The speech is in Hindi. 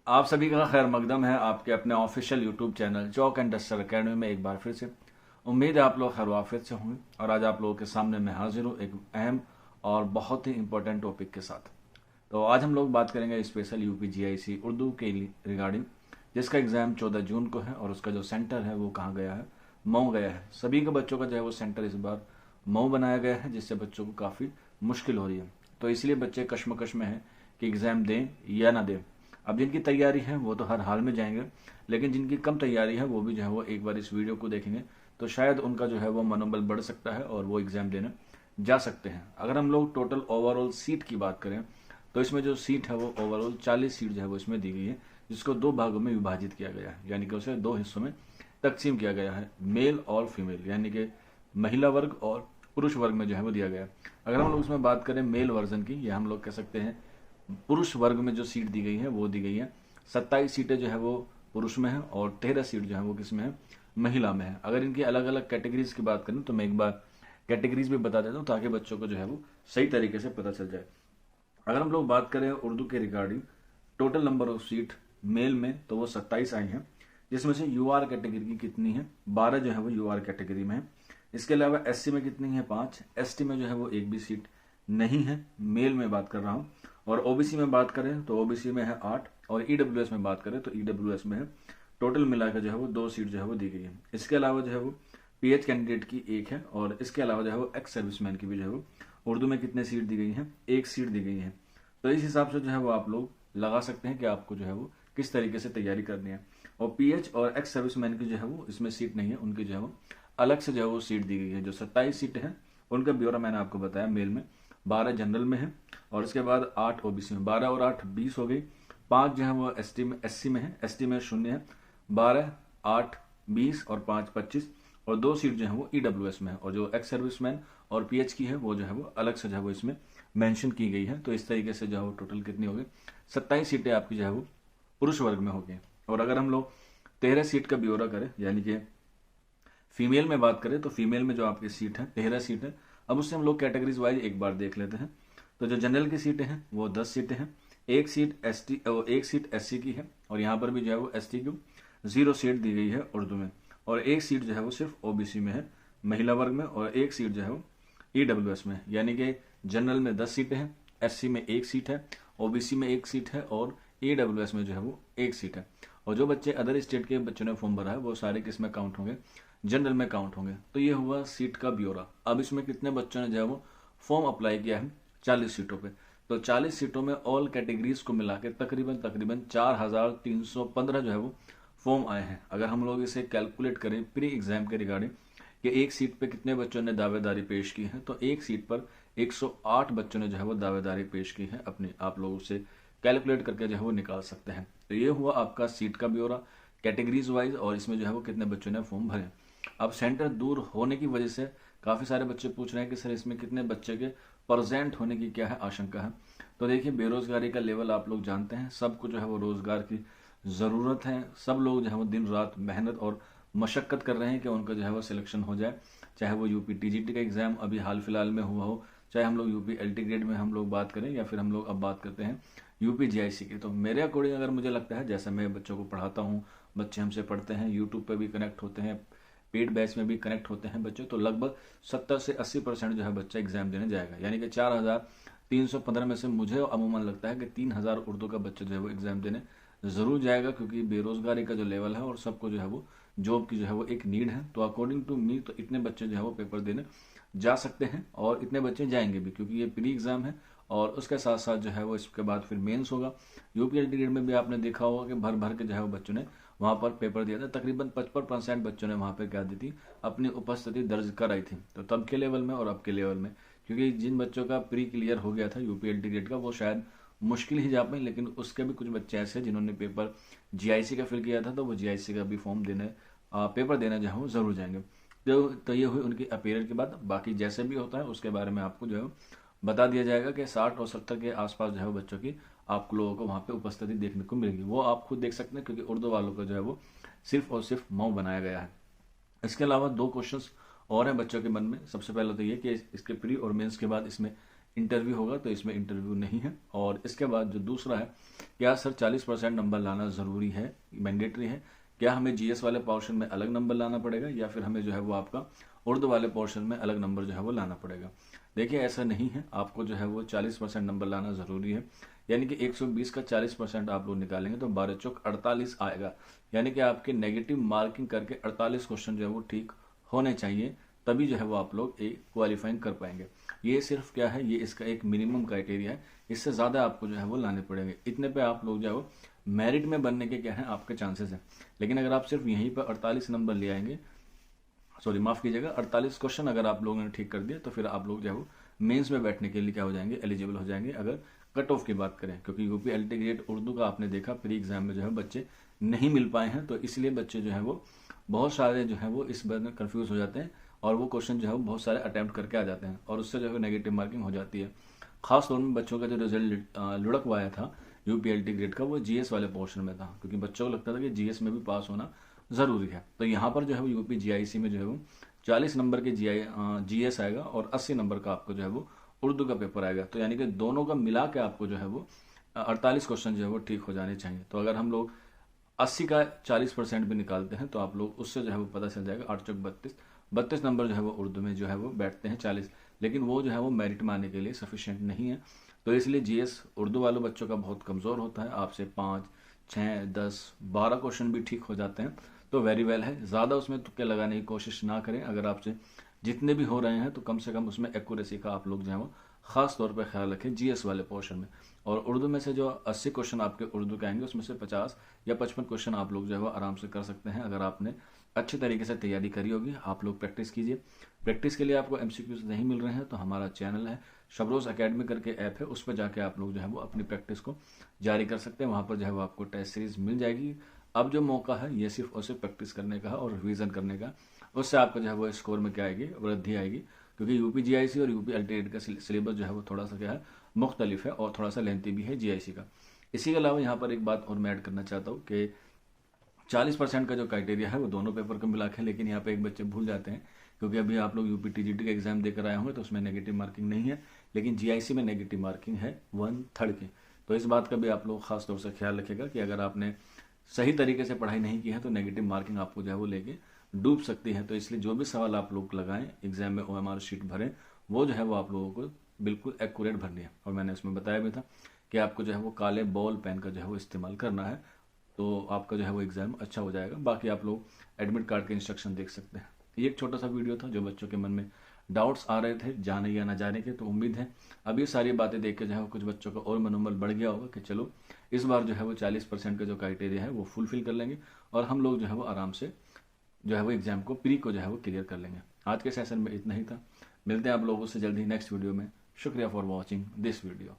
आप सभी का खैर मकदम है आपके अपने official YouTube channel chalk and duster academy में एक बार फिर से। उम्मीद है आप लोग खैर वाफियत से होंगे और आज आप लोगों के सामने मैं हाजिर हूँ एक अहम और बहुत ही इंपॉर्टेंट टॉपिक के साथ। तो आज हम लोग बात करेंगे स्पेशल यूपी जीआईसी उर्दू के रिगार्डिंग, जिसका एग्जाम 14 जून को है और उसका जो सेंटर है वो कहाँ गया है, मऊ गया है। सभी के बच्चों का जो है वो सेंटर इस बार मऊ बनाया गया है, जिससे बच्चों को काफ़ी मुश्किल हो रही है। तो इसलिए बच्चे कश्मकश में हैं कि एग्ज़ाम दें या ना दें। अब जिनकी तैयारी है वो तो हर हाल में जाएंगे, लेकिन जिनकी कम तैयारी है वो भी जो है वो एक बार इस वीडियो को देखेंगे तो शायद उनका जो है वो मनोबल बढ़ सकता है और वो एग्ज़ाम देने जा सकते हैं। अगर हम लोग टोटल ओवरऑल सीट की बात करें तो इसमें जो सीट है वो ओवरऑल 40 सीट जो है वो इसमें दी गई है, जिसको दो भागों में विभाजित किया गया है, यानी कि उसे दो हिस्सों में तकसीम किया गया है, मेल और फीमेल, यानी कि महिला वर्ग और पुरुष वर्ग में जो है वो दिया गया है। अगर हम लोग उसमें बात करें मेल वर्जन की, या हम लोग कह सकते हैं पुरुष वर्ग में जो सीट दी गई है वो दी गई है 27 सीटें जो है वो पुरुष में है और 13 सीट जो है वो किस में है, महिला में है। अगर इनकी अलग अलग कैटेगरीज की बात करें तो मैं एक बार कैटेगरीज भी बता देता हूँ ताकि बच्चों को जो है वो सही तरीके से पता चल जाए। अगर हम लोग बात करें उर्दू के regarding total number of seat male में तो वो 27 आई हैं, जिसमें से यूआर कैटेगरी की कितनी है, 12 जो है वो यूआर कैटेगरी में है। इसके अलावा एससी में कितनी है, 5। एसटी में जो है वो एक भी सीट नहीं है, मेल में बात कर रहा हूँ। और ओबीसी में बात करें तो ओबीसी में है 8 और ईडब्ल्यूएस में बात करें तो ईडब्ल्यूएस में है टोटल मिलाकर जो है वो 2 सीट जो है वो दी गई है। इसके अलावा जो है वो पीएच कैंडिडेट की 1 है और इसके अलावा जो है वो एक्स सर्विसमैन की भी जो है वो उर्दू में कितने सीट दी गई है, 1 सीट दी गई है। तो इस हिसाब से जो है वो आप लोग लगा सकते हैं कि आपको जो है वो किस तरीके से तैयारी करनी है। और पीएच और एक्स सर्विसमैन की जो है वो इसमें सीट नहीं है, उनकी जो है वो अलग से जो है वो सीट दी गई है। जो 27 सीटें हैं उनका ब्यौरा मैंने आपको बताया, मेल में 12 जनरल में है और इसके बाद 8 ओबीसी में, 12 और 8 20 हो गई। 5 जो है वो एससी में है, एसटी में 0 है, 12 8 20 और 5 25 और 2 सीट जो है वो ईडब्ल्यूएस में है। और जो एक्स सर्विसमैन और पीएच की है वो जो है वो अलग से जो है वो इसमें मेंशन की गई है। तो इस तरीके से जो है वो टोटल कितनी हो गई, 27 सीटें आपकी जो है वो पुरुष वर्ग में हो गई। और अगर हम लोग 13 सीट का ब्यौरा करें, यानी कि फीमेल में बात करें तो फीमेल में जो आपकी सीट है 13 सीट है। अब उससे हम लोग कैटेगरीज वाइज एक बार देख लेते हैं। तो जो जनरल की सीटें हैं वो 10 सीटें हैं, एक सीट एसटी और एक सीट एससी की है और यहाँ पर भी जो है वो एसटी को 0 सीट दी गई है उर्दू में। और एक सीट जो है वो सिर्फ ओबीसी में है महिला वर्ग में और एक सीट जो है वो ईडब्ल्यूएस में, यानी कि जनरल में 10 सीटें हैं, एससी में 1 सीट है, ओबीसी में 1 सीट है और ईडब्ल्यूएस में जो है वो 1 सीट है। और जो बच्चे अदर स्टेट के बच्चों ने फॉर्म भरा है वो सारे किस में काउंट होंगे, जनरल में काउंट होंगे। तो ये हुआ सीट का ब्यौरा। अब इसमें कितने बच्चों ने जो है वो फॉर्म अप्लाई किया है, 40 सीटों पे। तो 40 सीटों में ऑल कैटेगरीज को मिला के तकरीबन 4315 जो है वो फॉर्म आए हैं। अगर हम लोग इसे कैलकुलेट करें प्री एग्जाम के रिगार्डिंग कि एक सीट पे कितने बच्चों ने दावेदारी पेश की है, तो एक सीट पर 108 बच्चों ने जो है वो दावेदारी पेश की है अपनी। आप लोग उसे कैलकुलेट करके जो है वो निकाल सकते हैं। तो ये हुआ आपका सीट का ब्यौरा कैटेगरीज वाइज और इसमें जो है वो कितने बच्चों ने फॉर्म भरे। अब सेंटर दूर होने की वजह से काफ़ी सारे बच्चे पूछ रहे हैं कि सर इसमें कितने बच्चे के प्रेजेंट होने की क्या है आशंका है। तो देखिए बेरोजगारी का लेवल आप लोग जानते हैं, सबको जो है वो रोजगार की ज़रूरत है। सब लोग जो है वो दिन रात मेहनत और मशक्क़त कर रहे हैं कि उनका जो है वो सिलेक्शन हो जाए, चाहे वो यूपी टीजीटी का एग्ज़ाम अभी हाल फिलहाल में हुआ हो, चाहे हम लोग यूपी एलटी ग्रेड में हम लोग बात करें या फिर हम लोग अब बात करते हैं यूपी जीआईसी की। तो मेरे अकॉर्डिंग अगर मुझे लगता है, जैसा मैं बच्चों को पढ़ाता हूँ, बच्चे हमसे पढ़ते हैं, यूट्यूब पर भी कनेक्ट होते हैं, पेड बैच में भी कनेक्ट होते हैं बच्चे, तो लगभग 70 से 80% जो है बच्चा एग्जाम देने जाएगा। यानी कि 4315 में से मुझे अमूमन लगता है कि 3000 उर्दू का बच्चा जो है वो एग्जाम देने ज़रूर जाएगा, क्योंकि बेरोजगारी का जो लेवल है और सबको जो है वो जॉब की जो है वो एक नीड है। तो अकॉर्डिंग टू मी तो इतने बच्चे जो है वो पेपर देने जा सकते हैं और इतने बच्चे जाएंगे भी, क्योंकि ये प्री एग्जाम है। और उसके साथ साथ जो है वो इसके बाद फिर मेंस होगा। यूपीएलटी ग्रेड में भी आपने देखा होगा कि भर भर के जो है वो बच्चों ने वहाँ पर पेपर दिया था। तकरीबन 55% बच्चों ने वहाँ पर क्या दी थी, अपनी उपस्थिति दर्ज कराई थी। तो तब के लेवल में और अब के लेवल में, क्योंकि जिन बच्चों का प्री क्लियर हो गया था यूपीएलटी ग्रेड का वो शायद मुश्किल ही जा पाए, लेकिन उसके भी कुछ बच्चे ऐसे जिन्होंने पेपर जीआईसी का फिल किया था तो वो जीआईसी का भी फॉर्म देने पेपर देने जो है वो ज़रूर जाएंगे। तो ये हुई उनकी अपीयर की बात। बाकी जैसे भी होता है उसके बारे में आपको जो है बता दिया जाएगा कि 60 और 70 के आसपास जो है वो बच्चों की आप लोगों को वहाँ पे उपस्थिति देखने को मिलेगी। वो आप खुद देख सकते हैं, क्योंकि उर्दू वालों का जो है वो सिर्फ और सिर्फ मऊ बनाया गया है। इसके अलावा 2 क्वेश्चंस और हैं बच्चों के मन में। सबसे पहले तो ये कि इसके प्री और मेंस के बाद इसमें इंटरव्यू होगा, तो इसमें इंटरव्यू नहीं है। और इसके बाद जो दूसरा है क्या सर 40% नंबर लाना ज़रूरी है, मैंडेटरी है? क्या हमें जीएस वाले पोर्शन में अलग नंबर लाना पड़ेगा या फिर हमें जो है वो आपका उर्दू वाले पोर्शन में अलग नंबर जो है वो लाना पड़ेगा? देखिए ऐसा नहीं है, आपको जो है वो 40% नंबर लाना ज़रूरी है। यानी कि 120 का 40% आप लोग निकालेंगे तो 12 चौक 48 आएगा। यानी कि आपके नेगेटिव मार्किंग करके 48 क्वेश्चन जो है वो ठीक होने चाहिए, तभी जो है वो आप लोग क्वालिफाइंग कर पाएंगे। ये सिर्फ क्या है, ये इसका एक मिनिमम क्राइटेरिया है, इससे ज़्यादा आपको जो है वो लाने पड़ेंगे। इतने पे आप लोग जो है वो मेरिट में बनने के क्या है आपके चांसेस हैं। लेकिन अगर आप सिर्फ यहीं पर 48 नंबर ले आएंगे, सॉरी माफ़ कीजिएगा, 48 क्वेश्चन अगर आप लोगों ने ठीक कर दिया तो फिर आप लोग जो है वो मेंस में बैठने के लिए क्या हो जाएंगे, एलिजिबल हो जाएंगे। अगर कट ऑफ की बात करें, क्योंकि यूपी एलटी ग्रेड उर्दू का आपने देखा प्री एग्जाम में जो है बच्चे नहीं मिल पाए हैं, तो इसलिए बच्चे जो है वो बहुत सारे जो है वो इस बार में कन्फ्यूज हो जाते हैं और वो क्वेश्चन जो है वो बहुत सारे अटैम्प्ट करके आ जाते हैं और उससे जो है नेगेटिव मार्किंग हो जाती है। खास तौर में बच्चों का जो रिजल्ट लुढ़क हुआ आया था यूपीएलटी ग्रेड का, वो जीएस वाले पोर्शन में था, क्योंकि बच्चों को लगता था कि जीएस में भी पास होना ज़रूरी है। तो यहाँ पर जो है वो यूपी जीआईसी में जो है वो 40 नंबर के जीएस आएगा और 80 नंबर का आपको जो है वो उर्दू का पेपर आएगा। तो यानी कि दोनों का मिला के आपको जो है वो 48 क्वेश्चन जो है वो ठीक हो जाने चाहिए। तो अगर हम लोग 80 का 40% भी निकालते हैं तो आप लोग उससे जो है वो पता चल जाएगा 8 चौक 32 नंबर जो है वो उर्दू में जो है वो बैठते हैं 40, लेकिन वो जो है वो मेरिट में आने के लिए सफिशिएंट नहीं है। तो इसलिए जीएस उर्दू वालों बच्चों का बहुत कमज़ोर होता है, आपसे 5, 6, 10, 12 क्वेश्चन भी ठीक हो जाते हैं तो वेरी वेल है। ज़्यादा उसमें तुक्के लगाने की कोशिश ना करें। अगर आपसे जितने भी हो रहे हैं तो कम से कम उसमें एक्यूरेसी का आप लोग जो है वो खास तौर पर ख्याल रखें जीएस वाले पोर्शन में। और उर्दू में से जो 80 क्वेश्चन आपके उर्दू के आएंगे उसमें से 50 या 55 क्वेश्चन आप लोग जो है वो आराम से कर सकते हैं अगर आपने अच्छी तरीके से तैयारी करी होगी। आप लोग प्रैक्टिस कीजिए। प्रैक्टिस के लिए आपको एमसीक्यूज नहीं मिल रहे हैं तो हमारा चैनल है शबरोज एकेडमी करके ऐप है, उस पर जाके आप लोग जो है वो अपनी प्रैक्टिस को जारी कर सकते हैं। वहाँ पर जो है वो आपको टेस्ट सीरीज मिल जाएगी। अब जो मौका है ये सिर्फ और सिर्फ प्रैक्टिस करने का और रिवीजन करने का, उससे आपको जो है वो स्कोर में क्या आएगी, वृद्धि आएगी। क्योंकि यूपी जीआईसी और यूपी एलटीएड का सिलेबस जो है वो थोड़ा सा क्या है मुख्तलिफ है और थोड़ा सा लेंथी भी है जीआईसी का। इसी के अलावा यहाँ पर एक बात और मैं ऐड करना चाहता हूँ कि 40% का जो क्राइटेरिया है वो दोनों पेपर को मिला के, लेकिन यहाँ पे एक बच्चे भूल जाते हैं क्योंकि अभी आप लोग यूपी टीजीटी का एग्जाम देकर आए होंगे तो उसमें नेगेटिव मार्किंग नहीं है, लेकिन जीआईसी में नेगेटिव मार्किंग है 1/3 की। तो इस बात का भी आप लोग खास तौर से ख्याल रखेगा कि अगर आपने सही तरीके से पढ़ाई नहीं की है तो नेगेटिव मार्किंग आपको जो है वो लेके डूब सकती है। तो इसलिए जो भी सवाल आप लोग लगाएं एग्जाम में, ओएमआर शीट भरें, वो जो है वो आप लोगों को बिल्कुल एक्यूरेट भरनी है। और मैंने उसमें बताया भी था कि आपको जो है वो काले बॉल पेन का जो है वो इस्तेमाल करना है, तो आपका जो है वो एग्जाम अच्छा हो जाएगा। बाकी आप लोग एडमिट कार्ड के इंस्ट्रक्शन देख सकते हैं। ये एक छोटा सा वीडियो था जो बच्चों के मन में डाउट्स आ रहे थे जाने या ना जाने के, तो उम्मीद है अब ये सारी बातें देख के जो है वो कुछ बच्चों का और मनोबल बढ़ गया होगा कि चलो इस बार जो है वो 40% का जो क्राइटेरिया है वो फुलफिल कर लेंगे और हम लोग जो है वो आराम से जो है वो एग्जाम को प्री को जो है वो क्लियर कर लेंगे। आज के सेशन में इतना ही था। मिलते हैं आप लोगों से जल्दी नेक्स्ट वीडियो में। शुक्रिया फॉर वॉचिंग दिस वीडियो।